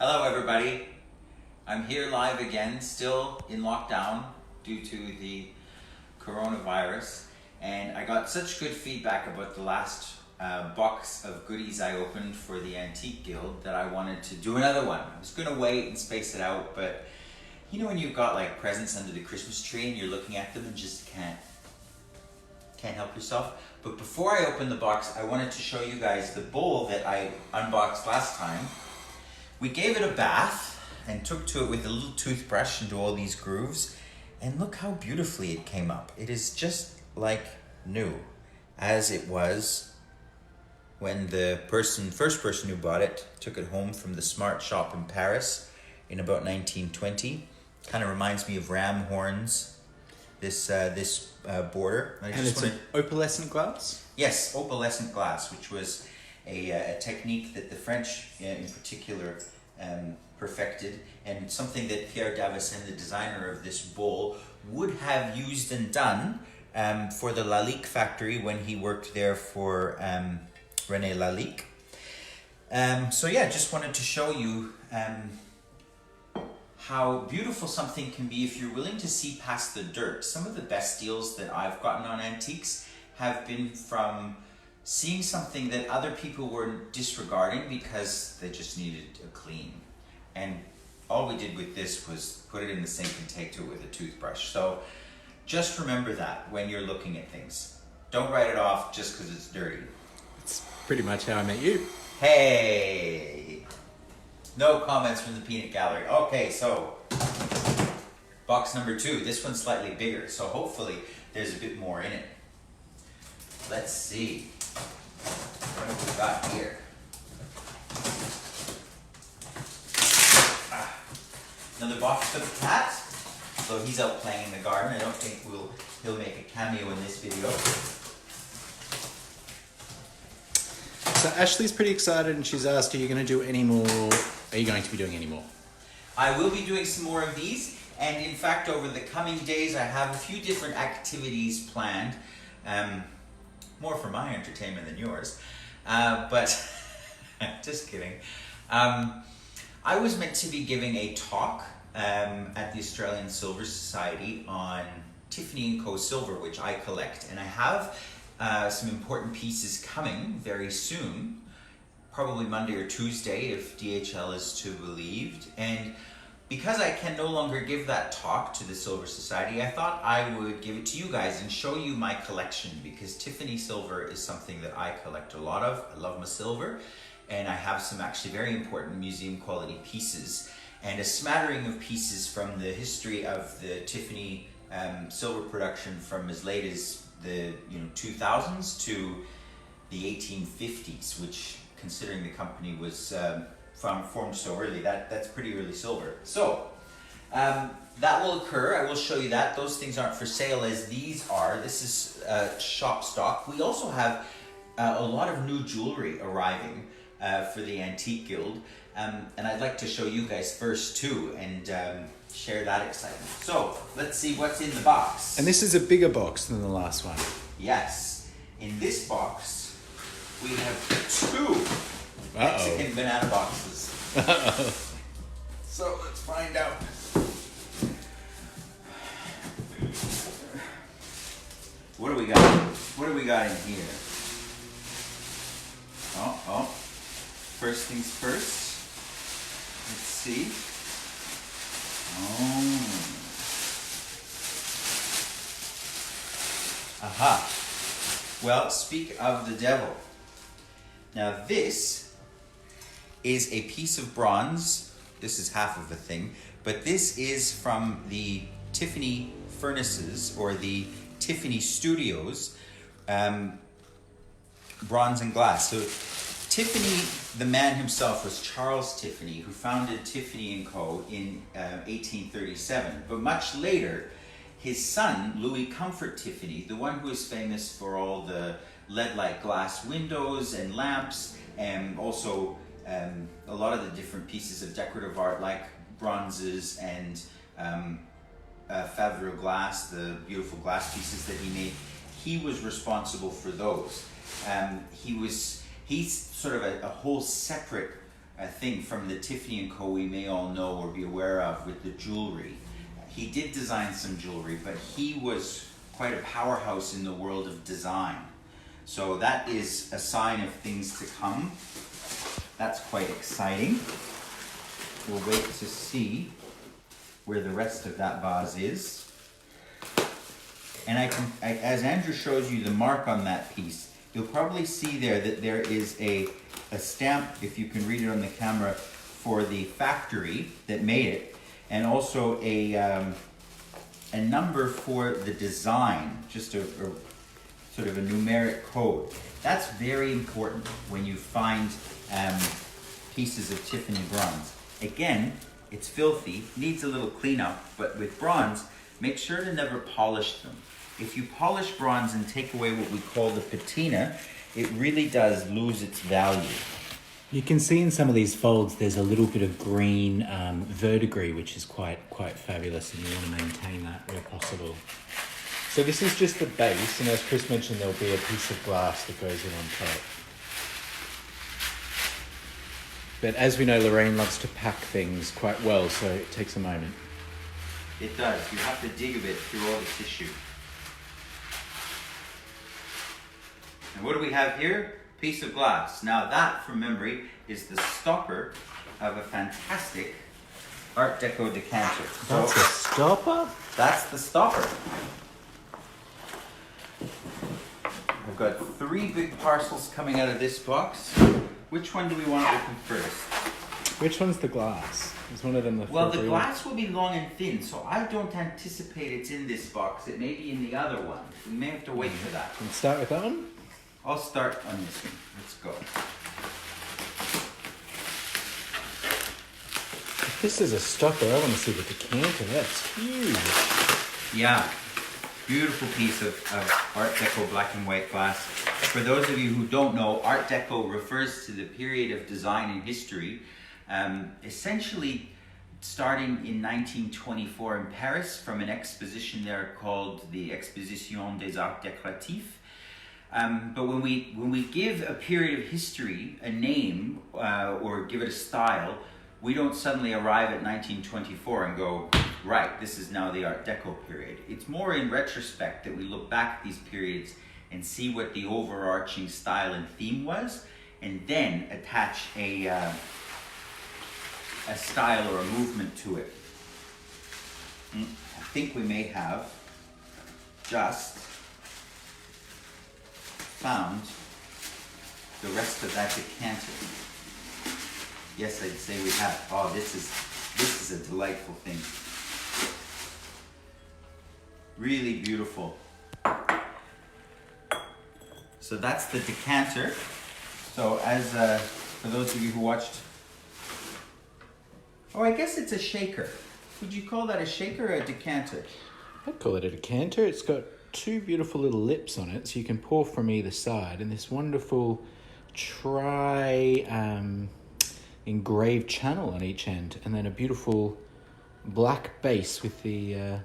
Hello everybody, I'm here live again, still in lockdown due to the coronavirus, and I got such good feedback about the last box of goodies I opened for the Antique Guild that I wanted to do another one. I was going to wait and space it out, but you know when you've got like presents under the Christmas tree and you're looking at them and just can't help yourself. But before I open the box, I wanted to show you guys the bowl that I unboxed last time. We gave it a bath and took to it with a little toothbrush into all these grooves, and look how beautifully it came up. It is just like new, as it was when the first person who bought it took it home from the Smart Shop in Paris in about 1920. Kind of reminds me of ram horns, this border. And it's an opalescent glass? Yes, opalescent glass, which was a technique that the French in particular perfected, and something that Pierre Davison, the designer of this bowl, would have used and done for the Lalique factory when he worked there for René Lalique. So yeah, just wanted to show you how beautiful something can be if you're willing to see past the dirt. Some of the best deals that I've gotten on antiques have been from seeing something that other people were disregarding because they just needed a clean. And all we did with this was put it in the sink and take to it with a toothbrush. So just remember that when you're looking at things. Don't write it off just because it's dirty. It's pretty much how I met you. Hey! No comments from the peanut gallery. Okay, so box number 2. This one's slightly bigger, so hopefully there's a bit more in it. Let's see. What have we got here? Another box for the cat. So he's out playing in the garden. I don't think he'll make a cameo in this video. So Ashley's pretty excited and she's asked, are you going to do any more? Are you going to be doing any more? I will be doing some more of these, and in fact over the coming days I have a few different activities planned. More for my entertainment than yours, but just kidding. I was meant to be giving a talk at the Australian Silver Society on Tiffany & Co. silver, which I collect, and I have some important pieces coming very soon, probably Monday or Tuesday if DHL is to be believed. And because I can no longer give that talk to the Silver Society, I thought I would give it to you guys and show you my collection, because Tiffany silver is something that I collect a lot of. I love my silver, and I have some actually very important museum quality pieces and a smattering of pieces from the history of the Tiffany silver production from as late as the 2000s to the 1850s, which, considering the company was formed so early, that's pretty early silver. So that will occur. I will show you that. Those things aren't for sale as these are. This is shop stock. We also have a lot of new jewelry arriving for the Antique Guild, and I'd like to show you guys first too, and share that excitement. So let's see what's in the box. And this is a bigger box than the last one. Yes. In this box, we have 2 Mexican banana boxes. So let's find out. What do we got? What do we got in here? Oh. First things first. Let's see. Oh. Aha. Well, speak of the devil. Now this is a piece of bronze. This is half of a thing, but this is from the Tiffany furnaces, or the Tiffany studios, bronze and glass. So Tiffany, the man himself, was Charles Tiffany, who founded Tiffany & Co. in 1837. But much later, his son, Louis Comfort Tiffany, the one who is famous for all the lead-like glass windows and lamps, and also a lot of the different pieces of decorative art like bronzes and Favre glass, the beautiful glass pieces that he made. He was responsible for those. He's sort of a whole separate thing from the Tiffany & Co. we may all know or be aware of with the jewelry. He did design some jewelry, but he was quite a powerhouse in the world of design. So that is a sign of things to come. That's quite exciting. We'll wait to see where the rest of that vase is. And as Andrew shows you the mark on that piece, you'll probably see there that there is a stamp, if you can read it on the camera, for the factory that made it, and also a number for the design, just a sort of a numeric code. That's very important when you find pieces of Tiffany bronze. Again, it's filthy, needs a little cleanup, but with bronze, make sure to never polish them. If you polish bronze and take away what we call the patina, it really does lose its value. You can see in some of these folds there's a little bit of green verdigris, which is quite fabulous, and you want to maintain that where possible. So this is just the base, and as Chris mentioned, there'll be a piece of glass that goes in on top. But as we know, Lorraine loves to pack things quite well, so it takes a moment. It does. You have to dig a bit through all the tissue. And what do we have here? Piece of glass. Now that, from memory, is the stopper of a fantastic Art Deco decanter. That's a stopper? That's the stopper. I've got 3 big parcels coming out of this box. Which one do we want to open first? Which one's the glass? Is one of them the Well, the glass will be long and thin, so I don't anticipate it's in this box. It may be in the other one. We may have to wait for that. Can we start with that one? I'll start on this one. Let's go. If this is a stopper, I want to see the decanter. That's huge. Yeah. Beautiful piece of Art Deco black and white glass. For those of you who don't know, Art Deco refers to the period of design in history, essentially starting in 1924 in Paris from an exposition there called the Exposition des Arts Décoratifs. But when we give a period of history a name or give it a style, we don't suddenly arrive at 1924 and go, right, this is now the Art Deco period. It's more in retrospect that we look back at these periods and see what the overarching style and theme was, and then attach a style or a movement to it. I think we may have just found the rest of that decanter. Yes, I'd say we have. Oh, this is a delightful thing. Really beautiful. So that's the decanter. So as for those of you who watched, oh, I guess it's a shaker. Would you call that a shaker or a decanter? I'd call it a decanter. It's got 2 beautiful little lips on it, so you can pour from either side, and this wonderful engraved channel on each end, and then a beautiful black base with the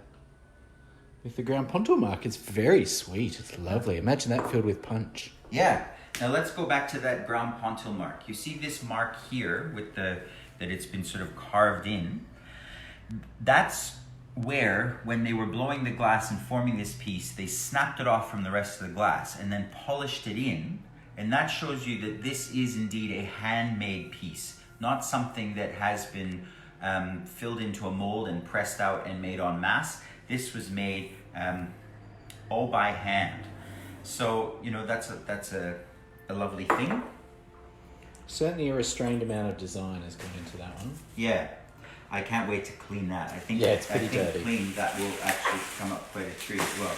ground pontil mark. It's very sweet. It's lovely. Imagine that filled with punch. Yeah. Now let's go back to that ground pontil mark. You see this mark here with that it's been sort of carved in. That's where, when they were blowing the glass and forming this piece, they snapped it off from the rest of the glass and then polished it in. And that shows you that this is indeed a handmade piece, not something that has been filled into a mold and pressed out and made en masse. This was made all by hand. So, you know, that's a lovely thing. Certainly a restrained amount of design has gone into that one. Yeah. I can't wait to clean that. I think it's pretty dirty. Clean that will actually come up quite a treat as well.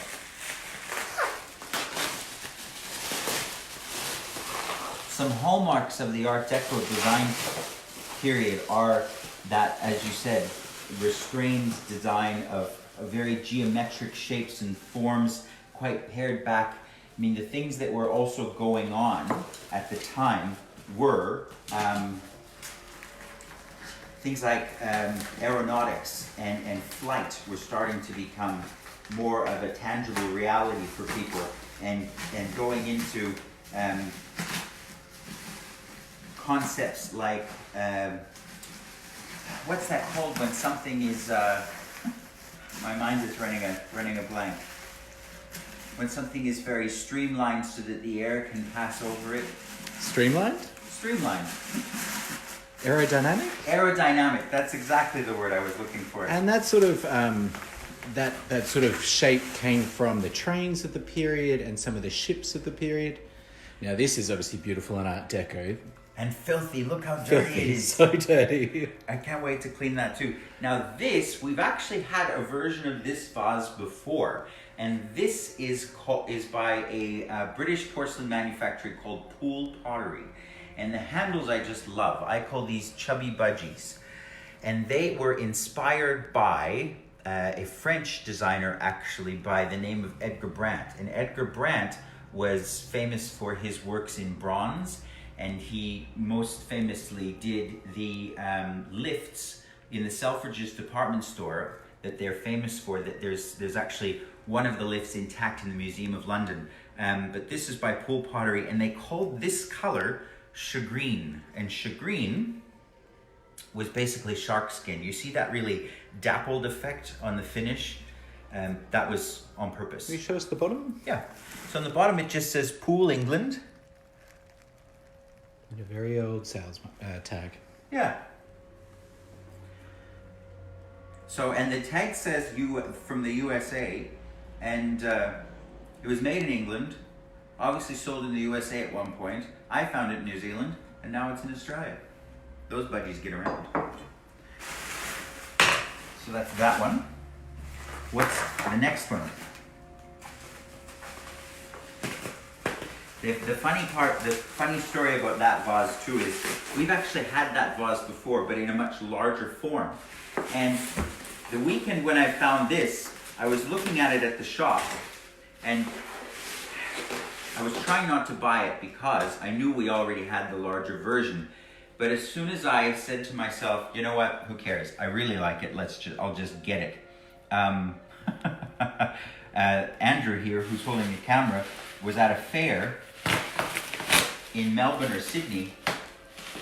Some hallmarks of the Art Deco design period are that, as you said, restrained design of very geometric shapes and forms, quite pared back. I mean, the things that were also going on at the time were things like aeronautics and flight were starting to become more of a tangible reality for people, and going into concepts like, what's that called when something is, my mind is running a blank. When something is very streamlined so that the air can pass over it. Streamlined? Streamlined. Aerodynamic? Aerodynamic, that's exactly the word I was looking for. And that sort of that sort of shape came from the trains of the period and some of the ships of the period. Now this is obviously beautiful in Art Deco. And filthy, look how dirty it is. So dirty. I can't wait to clean that too. Now this, we've actually had a version of this vase before. And this is by a British porcelain manufacturer called Poole Pottery. And the handles I just love. I call these chubby budgies. And they were inspired by a French designer, actually, by the name of Edgar Brandt. And Edgar Brandt was famous for his works in bronze. And he most famously did the lifts in the Selfridges department store that they're famous for. That there's actually one of the lifts intact in the Museum of London. But this is by Poole Pottery, and they called this color shagreen. And shagreen was basically shark skin. You see that really dappled effect on the finish? That was on purpose. Can you show us the bottom? Yeah. So on the bottom it just says Poole, England. And a very old sales tag. Yeah. So, and the tag says from the USA, and it was made in England, obviously sold in the USA at one point. I found it in New Zealand, and now it's in Australia. Those budgies get around. So that's that one. What's the next one? The funny story about that vase too is we've actually had that vase before, but in a much larger form. And the weekend when I found this, I was looking at it at the shop, and I was trying not to buy it because I knew we already had the larger version. But as soon as I said to myself, you know what, who cares? I really like it, I'll just get it. Andrew here, who's holding the camera, was at a fair in Melbourne or Sydney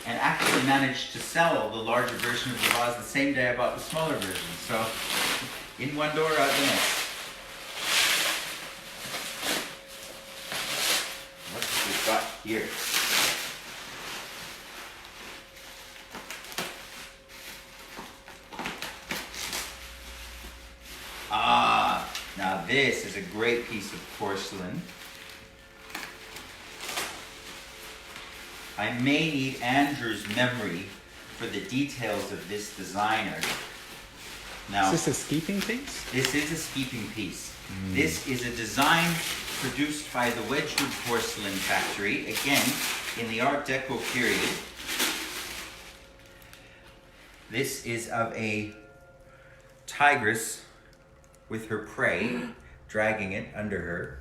and actually managed to sell the larger version of the vase the same day I bought the smaller version. So, in one door, out the next. What have we got here? Now this is a great piece of porcelain. I may need Andrew's memory for the details of this designer. Now, is this a skeeping piece? This is a skeeping piece. This is a design produced by the Wedgwood Porcelain Factory, again, in the Art Deco period. This is of a tigress with her prey, dragging it under her.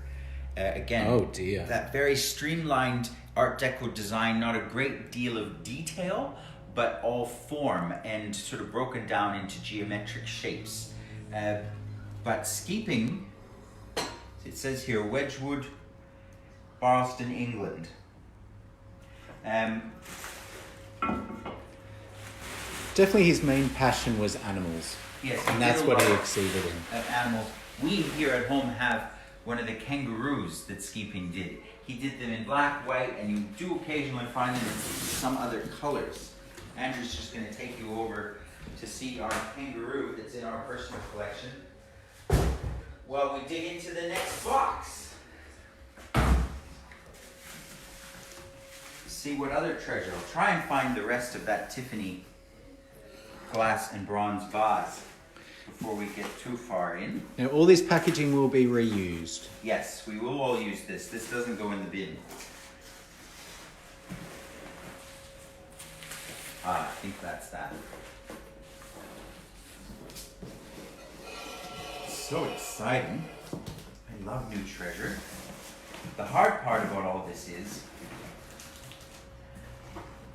Again, oh dear. That very streamlined Art Deco design, not a great deal of detail, but all form and sort of broken down into geometric shapes. But skeeping, it says here, Wedgwood, Boston, England. Definitely his main passion was animals. Yes, and that's what he exceeded in. Animals. We here at home have one of the kangaroos that Skeeping did. He did them in black, white, and you do occasionally find them in some other colors. Andrew's just going to take you over to see our kangaroo that's in our personal collection while we dig into the next box. See what other treasure. I'll try and find the rest of that Tiffany glass and bronze vase before we get too far in. Now all this packaging will be reused. Yes, we will all use this. This doesn't go in the bin. I think that's that. So exciting. I love new treasure. The hard part about all this is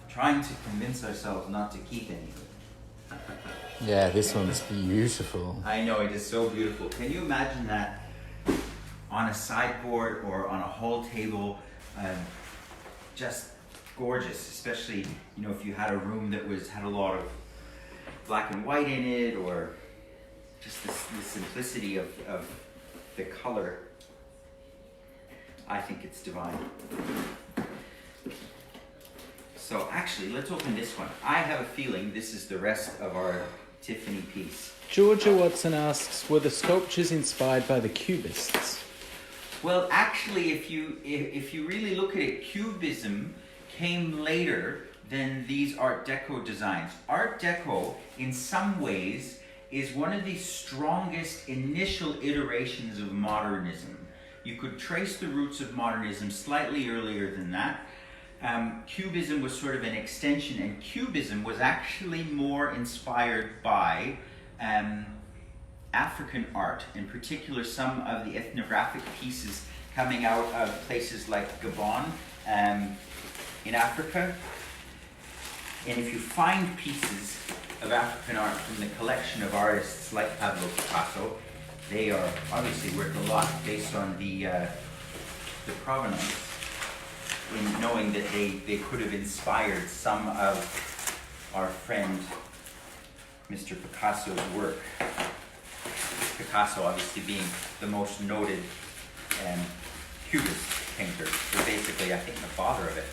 trying to convince ourselves not to keep any of it. Yeah, this one's beautiful. I know, it is so beautiful. Can you imagine that on a sideboard or on a hall table, just gorgeous, especially, you know, if you had a room that had a lot of black and white in it, or just the simplicity of the color. I think it's divine. So actually, let's open this one. I have a feeling this is the rest of our Tiffany piece. Georgia Watson asks, were the sculptures inspired by the Cubists? Well, actually, if you really look at it, Cubism came later than these Art Deco designs. Art Deco, in some ways, is one of the strongest initial iterations of modernism. You could trace the roots of modernism slightly earlier than that. Cubism was sort of an extension, and Cubism was actually more inspired by African art, in particular some of the ethnographic pieces coming out of places like Gabon in Africa. And if you find pieces of African art from the collection of artists like Pablo Picasso, they are obviously worth a lot based on the provenance, in knowing that they could have inspired some of our friend Mr. Picasso's work. Picasso obviously being the most noted Cubist painter, so basically I think the father of it.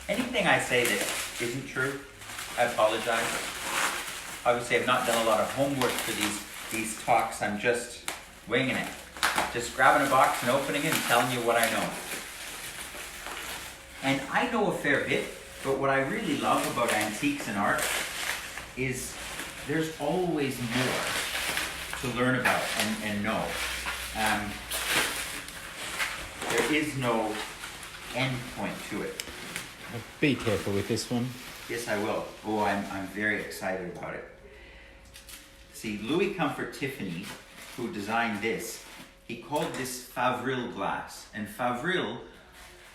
Anything I say that isn't true, I apologize. Obviously I've not done a lot of homework for these talks, I'm just winging it. Just grabbing a box and opening it and telling you what I know. And I know a fair bit, but what I really love about antiques and art is there's always more to learn about and know. There is no end point to it. Be careful with this one. Yes, I will. Oh, I'm very excited about it. See, Louis Comfort Tiffany, who designed this, he called this Favril glass. And Favril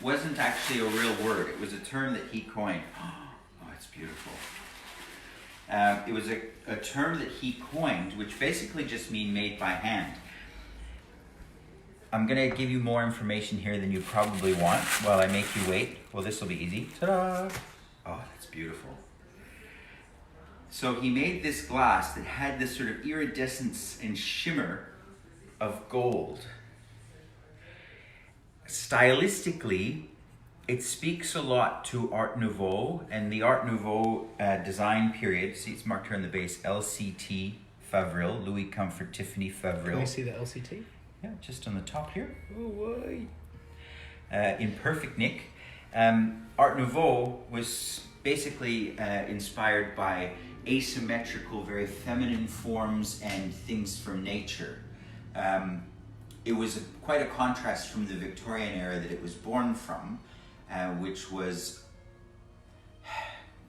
wasn't actually a real word. It was a term that he coined. Oh, it's beautiful. It was a term that he coined, which basically just means made by hand. I'm going to give you more information here than you probably want while I make you wait. Well, this will be easy. Ta-da! Oh, that's beautiful. So he made this glass that had this sort of iridescence and shimmer of gold. Stylistically, it speaks a lot to Art Nouveau and the Art Nouveau design period. See, it's marked here on the base, LCT Favril, Louis Comfort Tiffany Favril. Can we see the LCT? Yeah, just on the top here. Oh, why? In perfect nick. Art Nouveau was basically inspired by asymmetrical, very feminine forms and things from nature. It was quite a contrast from the Victorian era that it was born from, which was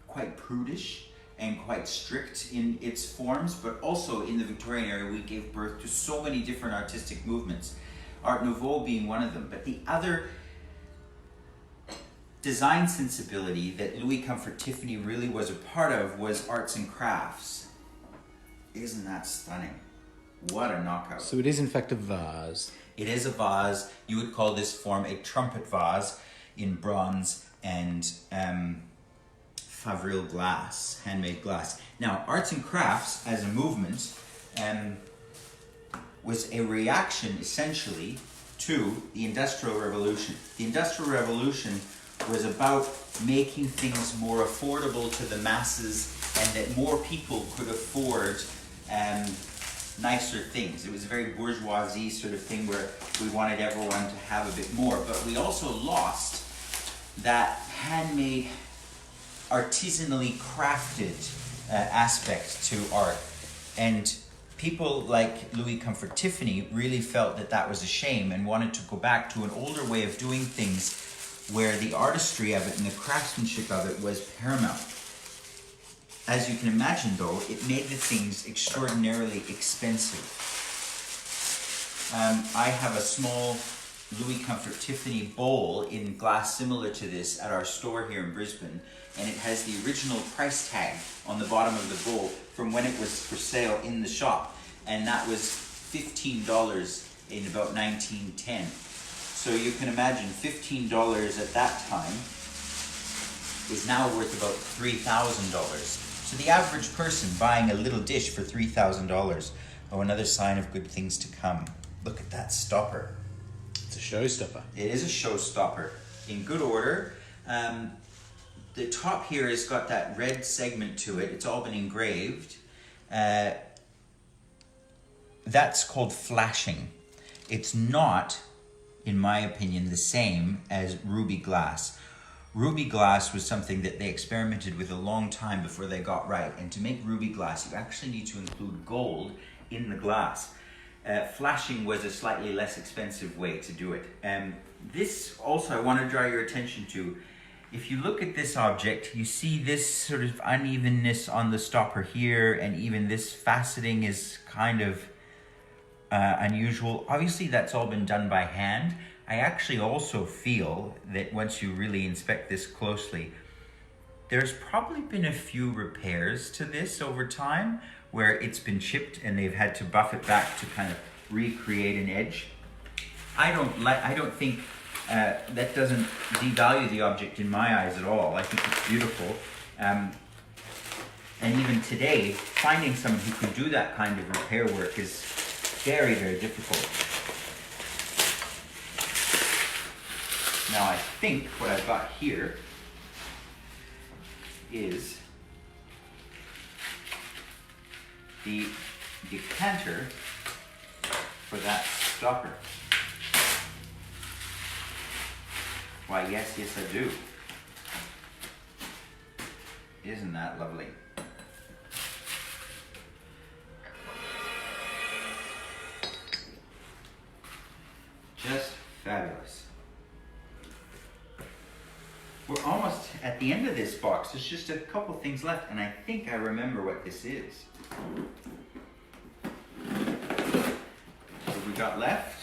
quite prudish and quite strict in its forms, but also in the Victorian era we gave birth to so many different artistic movements, Art Nouveau being one of them. But the other design sensibility that Louis Comfort Tiffany really was a part of was arts and crafts. Isn't that stunning? What a knockout. So it is in fact a vase. It is a vase. You would call this form a trumpet vase in bronze and Favril glass, handmade glass. Now, arts and crafts as a movement was a reaction essentially to the Industrial Revolution. The Industrial Revolution was about making things more affordable to the masses and that more people could afford nicer things. It was a very bourgeoisie sort of thing where we wanted everyone to have a bit more, but we also lost that handmade, artisanally crafted aspect to art. And people like Louis Comfort Tiffany really felt that that was a shame and wanted to go back to an older way of doing things where the artistry of it and the craftsmanship of it was paramount. As you can imagine though, it made the things extraordinarily expensive. I have a small Louis Comfort Tiffany bowl in glass similar to this at our store here in Brisbane, and it has the original price tag on the bottom of the bowl from when it was for sale in the shop, and that was $15 in about 1910. So you can imagine $15 at that time is now worth about $3,000. So the average person buying a little dish for $3,000, oh, another sign of good things to come. Look at that stopper. It's a showstopper. It is a showstopper. In good order. The top here has got that red segment to it. It's all been engraved. That's called flashing. It's not, in my opinion, the same as ruby glass. Ruby glass was something that they experimented with a long time before they got right. And to make ruby glass, you actually need to include gold in the glass. Flashing was a slightly less expensive way to do it. This also I want to draw your attention to. If you look at this object, you see this sort of unevenness on the stopper here, and even this faceting is kind of unusual. Obviously that's all been done by hand. I actually also feel that once you really inspect this closely, there's probably been a few repairs to this over time where it's been chipped and they've had to buff it back to kind of recreate an edge. I don't think that doesn't devalue the object in my eyes at all. I think it's beautiful. And even today, finding someone who can do that kind of repair work is very, very difficult. Now I think what I've got here is the decanter for that stopper. Why, yes, I do. Isn't that lovely? Just fabulous. We're almost at the end of this box. There's just a couple things left, and I think I remember what this is. What we got left?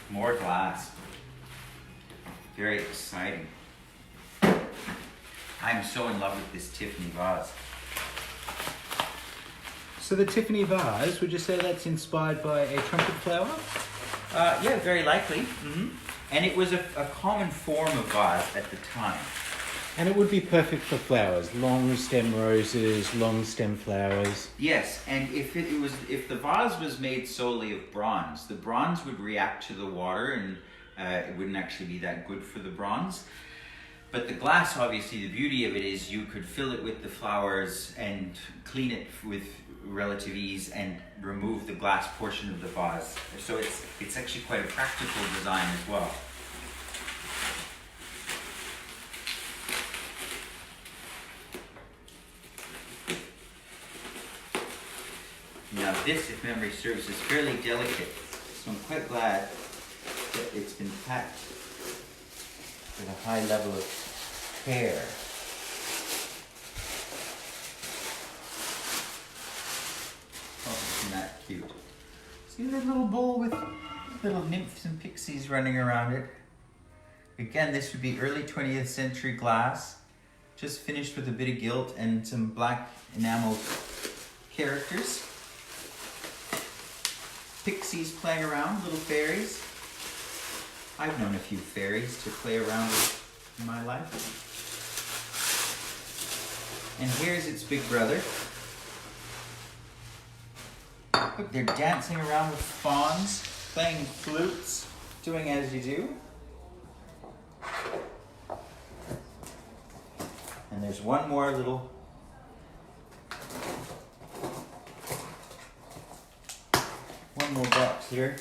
More glass. Very exciting. I'm so in love with this Tiffany vase. So the Tiffany vase, would you say that's inspired by a trumpet flower? Yeah, very likely. Mm-hmm. And it was a common form of vase at the time. And it would be perfect for flowers, long stem roses, long stem flowers. Yes, and if the vase was made solely of bronze, the bronze would react to the water and it wouldn't actually be that good for the bronze. But the glass, obviously, the beauty of it is you could fill it with the flowers and clean it with relative ease and remove the glass portion of the vase. So it's actually quite a practical design as well. Now this, if memory serves, is fairly delicate, so I'm quite glad that it's been packed with a high level of care. Oh, isn't that cute? See that little bowl with little nymphs and pixies running around it? Again, this would be early 20th century glass, just finished with a bit of gilt and some black enameled characters. Pixies playing around, little fairies. I've known a few fairies to play around with in my life. And here's its big brother. Look, they're dancing around with fawns, playing flutes, doing as you do. And there's one more little box here.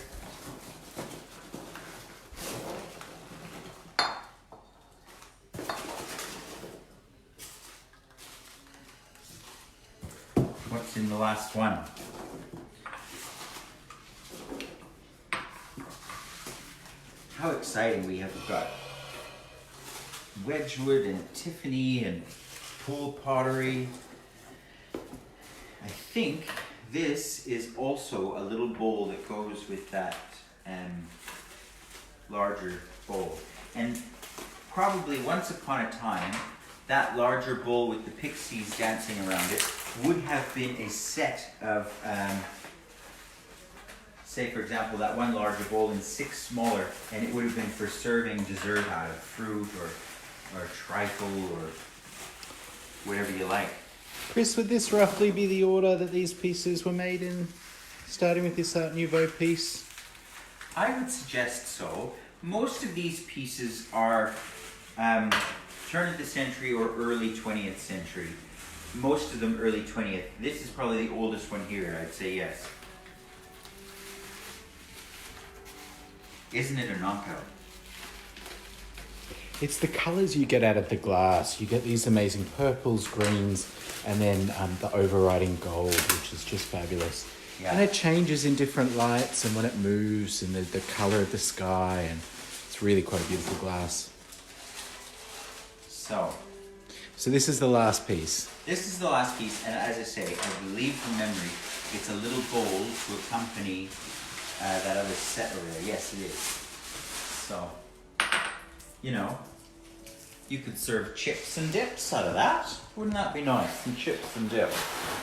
What's in the last one? How exciting we have got Wedgwood and Tiffany and pool pottery. I think this is also a little bowl that goes with that larger bowl. And probably once upon a time, that larger bowl with the pixies dancing around it would have been a set of say for example, that one larger bowl and 6 smaller, and it would have been for serving dessert out of fruit or trifle or whatever you like. Chris, would this roughly be the order that these pieces were made in, starting with this Art Nouveau piece? I would suggest so. Most of these pieces are turn of the century or early 20th century. Most of them early 20th. This is probably the oldest one here, I'd say yes. Isn't it a knockout? It's the colours you get out of the glass. You get these amazing purples, greens, and then the overriding gold, which is just fabulous. Yeah. And it changes in different lights and when it moves and the colour of the sky, and it's really quite a beautiful glass. So this is the last piece. this is the last piece, and as I say, I believe from memory, it's a little bowl to accompany that other set over there. Yes, it is. So, you know, you could serve chips and dips out of that. Wouldn't that be nice? Some chips and dip.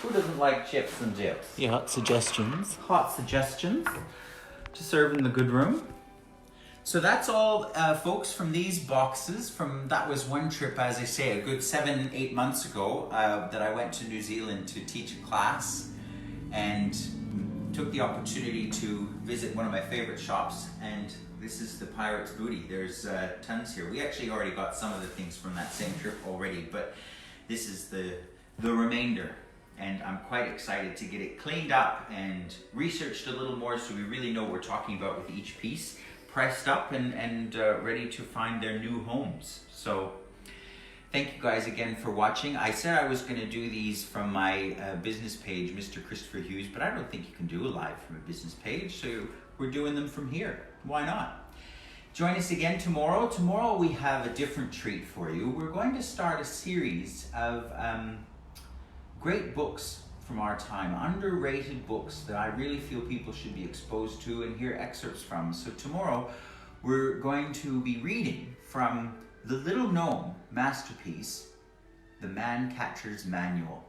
Who doesn't like chips and dips? Yeah, hot suggestions. Hot suggestions to serve in the good room. So that's all, folks, from these boxes. That was one trip, as I say, a good 7-8 months ago, that I went to New Zealand to teach a class and took the opportunity to visit one of my favorite shops. And this is the Pirate's Booty. There's tons here. We actually already got some of the things from that same trip already, but this is the remainder. And I'm quite excited to get it cleaned up and researched a little more so we really know what we're talking about with each piece, pressed up and ready to find their new homes. So thank you guys again for watching. I said I was going to do these from my business page, Mr. Christopher Hughes, but I don't think you can do a live from a business page, so we're doing them from here. Why not? Join us again tomorrow. Tomorrow we have a different treat for you. We're going to start a series of great books from our time, underrated books that I really feel people should be exposed to and hear excerpts from. So tomorrow we're going to be reading from the little known masterpiece, The Man Catcher's Manual.